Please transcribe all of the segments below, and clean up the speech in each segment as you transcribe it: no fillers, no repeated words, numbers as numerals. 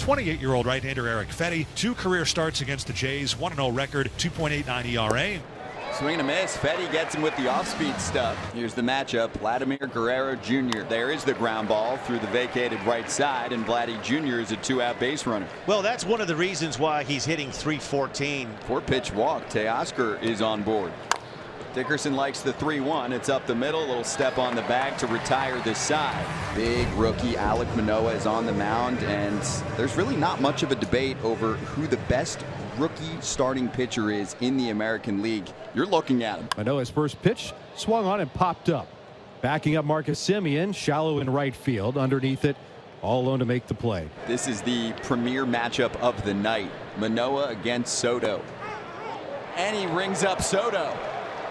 28-year-old right-hander Eric Fetty, 2 career starts against the Jays, 1-0 record, 2.89 ERA. Swing and a miss. Fetty gets him with the off-speed stuff. Here's the matchup. Vladimir Guerrero Jr. There is the ground ball through the vacated right side, and Vladdy Jr. is a 2-out base runner. Well, that's one of the reasons why he's hitting .314. 4-pitch walk. Teoscar is on board. Dickerson likes the 3-1. It's up the middle. A little step on the bag to retire this side. Big rookie Alek Manoah is on the mound, and there's really not much of a debate over who the best rookie starting pitcher is in the American League. You're looking at him. Manoah's first pitch swung on and popped up. Backing up Marcus Semien, shallow in right field. Underneath it, all alone to make the play. This is the premier matchup of the night. Manoah against Soto. And he rings up Soto.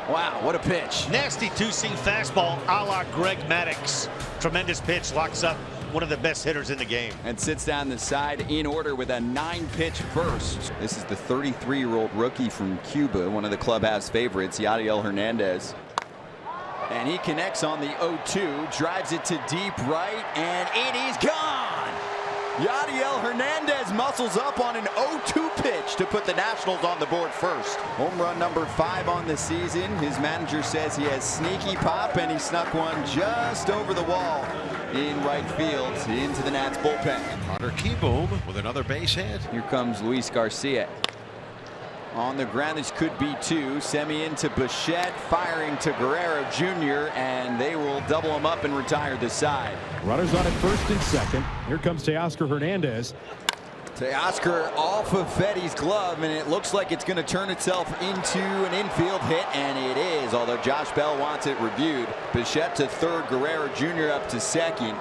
Wow, what a pitch. Nasty two-seam fastball a la Greg Maddux. Tremendous pitch, locks up one of the best hitters in the game. And sits down the side in order with a 9-pitch burst. This is the 33-year-old rookie from Cuba, one of the clubhouse favorites, Yadiel Hernandez. And he connects on the 0-2, drives it to deep right, and it is gone. Yadiel Hernandez muscles up on an 0-2 pitch to put the Nationals on the board first. Home run number 5 on the season. His manager says he has sneaky pop, and he snuck one just over the wall in right field into the Nats bullpen. Carter Kieboom with another base hit. Here comes Luis Garcia. On the ground, this could be 2. Semien to Bichette, firing to Guerrero Jr., and they will double him up and retire the side. Runners on at first and second. Here comes Teoscar Hernandez. Teoscar off of Fetty's glove, and it looks like it's going to turn itself into an infield hit, and it is, although Josh Bell wants it reviewed. Bichette to third, Guerrero Jr. up to second.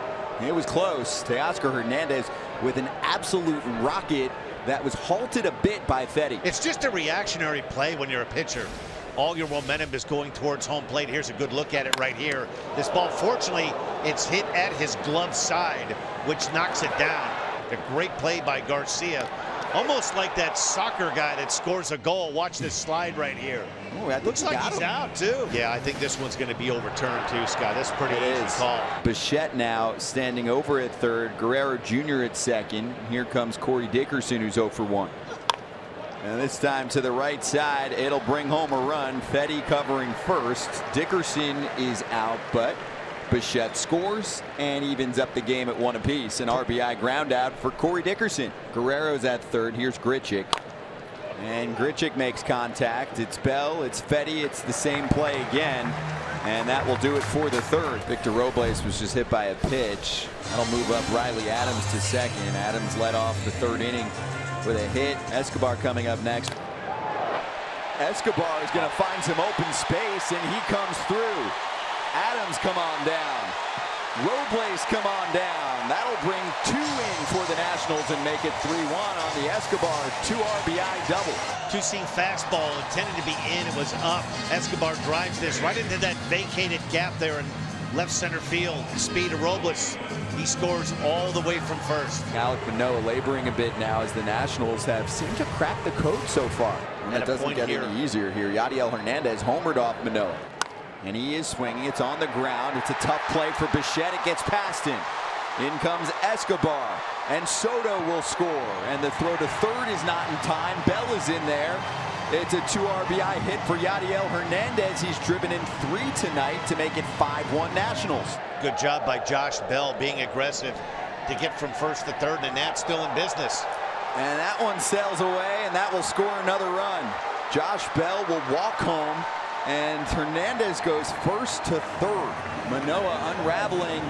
It was close. Teoscar Hernandez with an absolute rocket that was halted a bit by Fetty. It's just a reactionary play when you're a pitcher. All your momentum is going towards home plate. Here's a good look at it right here. This ball, fortunately, it's hit at his glove side, which knocks it down. A great play by Garcia. Almost like that soccer guy that scores a goal. Watch this slide right here. Ooh, looks like he's out, too. Yeah, I think this one's going to be overturned, too, Scott. That's a pretty easy call. Bichette now standing over at third. Guerrero Jr. at second. Here comes Corey Dickerson, who's 0 for 1. And this time to the right side. It'll bring home a run. Fetty covering first. Dickerson is out, but Bichette scores and evens up the game at 1 apiece. An RBI ground out for Corey Dickerson. Guerrero's at third. Here's Grichuk. And Grichuk makes contact. It's Bell, it's Fetty, it's the same play again. And that will do it for the third. Victor Robles was just hit by a pitch. That'll move up Riley Adams to second. Adams led off the third inning with a hit. Escobar coming up next. Escobar is going to find some open space, and he comes through. Adams come on down. Robles come on down. That'll bring 2 in for the Nationals and make it 3-1 on the Escobar 2 RBI double. Two-seam fastball intended to be in. It was up. Escobar drives this right into that vacated gap there in left center field. Speed of Robles. He scores all the way from first. Alek Manoah laboring a bit now as the Nationals have seemed to crack the code so far. And that doesn't get any easier here. Yadiel Hernandez homered off Manoah. And he is swinging. It's on the ground. It's a tough play for Bichette. It gets past him. In comes Escobar. And Soto will score. And the throw to third is not in time. Bell is in there. It's a 2 RBI hit for Yadiel Hernandez. He's driven in 3 tonight to make it 5-1 Nationals. Good job by Josh Bell being aggressive to get from first to third, and Nat's still in business. And that one sails away, and that will score another run. Josh Bell will walk home, and Hernandez goes first to third. Manoah unraveling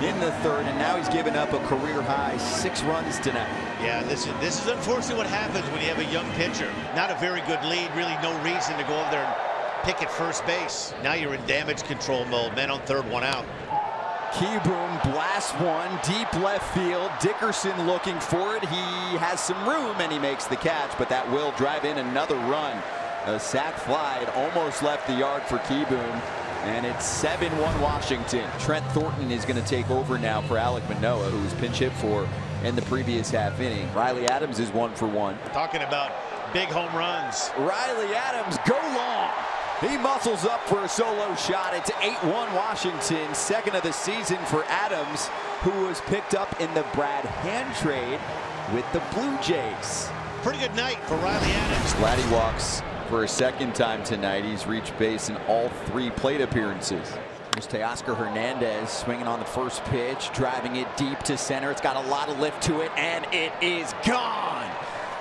in the third, and now he's given up a career-high 6 runs tonight. Yeah, this is unfortunately what happens when you have a young pitcher. Not a very good lead, really no reason to go over there and pick at first base. Now you're in damage control mode. Men on third, 1 out. Kieboom blasts one deep left field. Dickerson looking for it. He has some room, and he makes the catch, but that will drive in another run. A sac fly. It almost left the yard for Kieboom. And it's 7-1 Washington. Trent Thornton is going to take over now for Alek Manoah, who was pinch hit for in the previous half inning. Riley Adams is 1 for 1. Talking about big home runs. Riley Adams, go long. He muscles up for a solo shot. It's 8-1 Washington, second of the season for Adams, who was picked up in the Brad Hand trade with the Blue Jays. Pretty good night for Riley Adams. Glad he walks for a second time tonight. He's reached base in all 3 plate appearances. Here's Teoscar Hernandez swinging on the first pitch, driving it deep to center. It's got a lot of lift to it, and it is gone.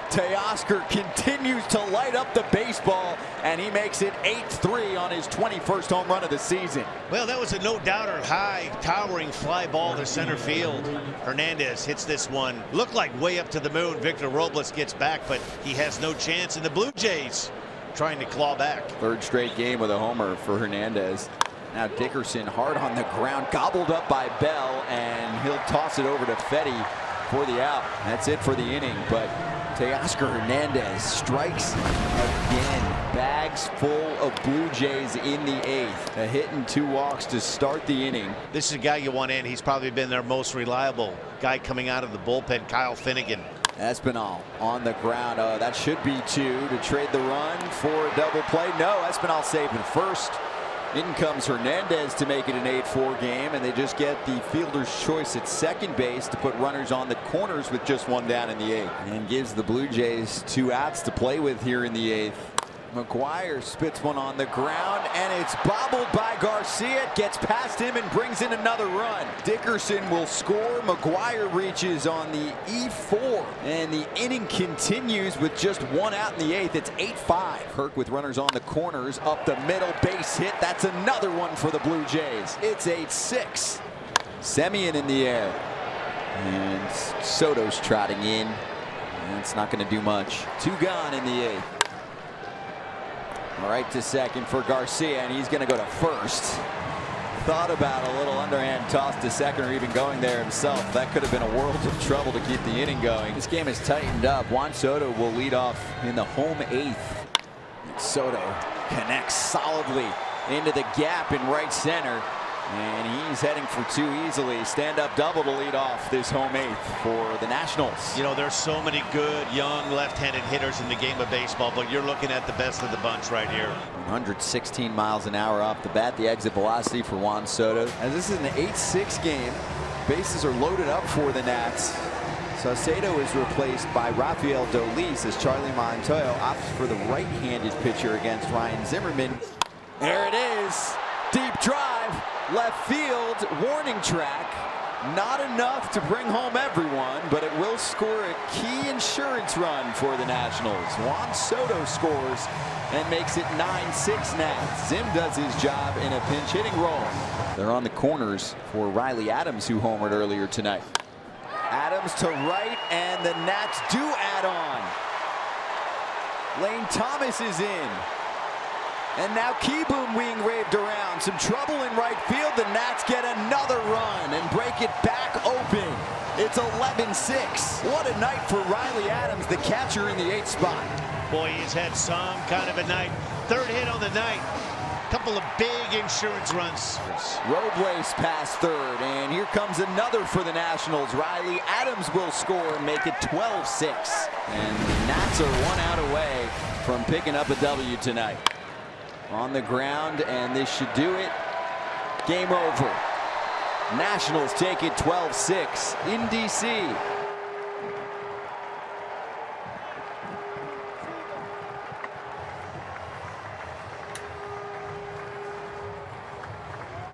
Teoscar continues to light up the baseball, and he makes it 8-3 on his 21st home run of the season. Well, that was a no-doubter, high, towering fly ball to center field. Hernandez hits this one. Looked like way up to the moon. Victor Robles gets back, but he has no chance. And the Blue Jays trying to claw back. Third straight game with a homer for Hernandez. Now Dickerson hard on the ground, gobbled up by Bell, and he'll toss it over to Fetty for the out. That's it for the inning, but Teoscar Hernandez strikes again. Bags full of Blue Jays in the 8th. A hit and 2 walks to start the inning. This is a guy you want in. He's probably been their most reliable guy coming out of the bullpen, Kyle Finnegan. Espinal on the ground. That should be 2 to trade the run for a double play. No, Espinal saving first. In comes Hernandez to make it an 8-4 game, and they just get the fielder's choice at second base to put runners on the corners with just 1 down in the 8th. And gives the Blue Jays 2 outs to play with here in the 8th. McGuire spits one on the ground, and it's bobbled by Garcia. It gets past him and brings in another run. Dickerson will score. McGuire reaches on the E4, and the inning continues with just 1 out in the 8th. It's 8-5. Kirk with runners on the corners, up the middle, base hit. That's another one for the Blue Jays. It's 8-6. Semien in the air, and Soto's trotting in, and it's not going to do much. 2 gone in the 8th. Right to second for Garcia, and he's going to go to first. Thought about a little underhand toss to second, or even going there himself. That could have been a world of trouble to keep the inning going. This game is tightened up. Juan Soto will lead off in the home 8th. Soto connects solidly into the gap in right center, and he's heading for 2 easily. Stand-up double to lead off this home 8th for the Nationals. You know, there's so many good young left-handed hitters in the game of baseball, but you're looking at the best of the bunch right here. 116 miles an hour off the bat, the exit velocity for Juan Soto. As this is an 8-6 game, bases are loaded up for the Nats. Saucedo is replaced by Rafael Dolis as Charlie Montoyo opts for the right-handed pitcher against Ryan Zimmerman. There it is. Deep drive, left field, warning track. Not enough to bring home everyone, but it will score a key insurance run for the Nationals. Juan Soto scores and makes it 9-6 Nats. Zim does his job in a pinch hitting role. They're on the corners for Riley Adams, who homered earlier tonight. Adams to right, and the Nats do add on. Lane Thomas is in. And now Kieboom being waved around. Some trouble in right field. The Nats get another run and break it back open. It's 11-6. What a night for Riley Adams, the catcher in the 8th spot. Boy, he's had some kind of a night. 3rd hit on the night. Couple of big insurance runs. Robles past 3rd, and here comes another for the Nationals. Riley Adams will score and make it 12-6. And the Nats are 1 out away from picking up a W tonight. On the ground, and this should do it. Game over. Nationals take it 12-6 in DC.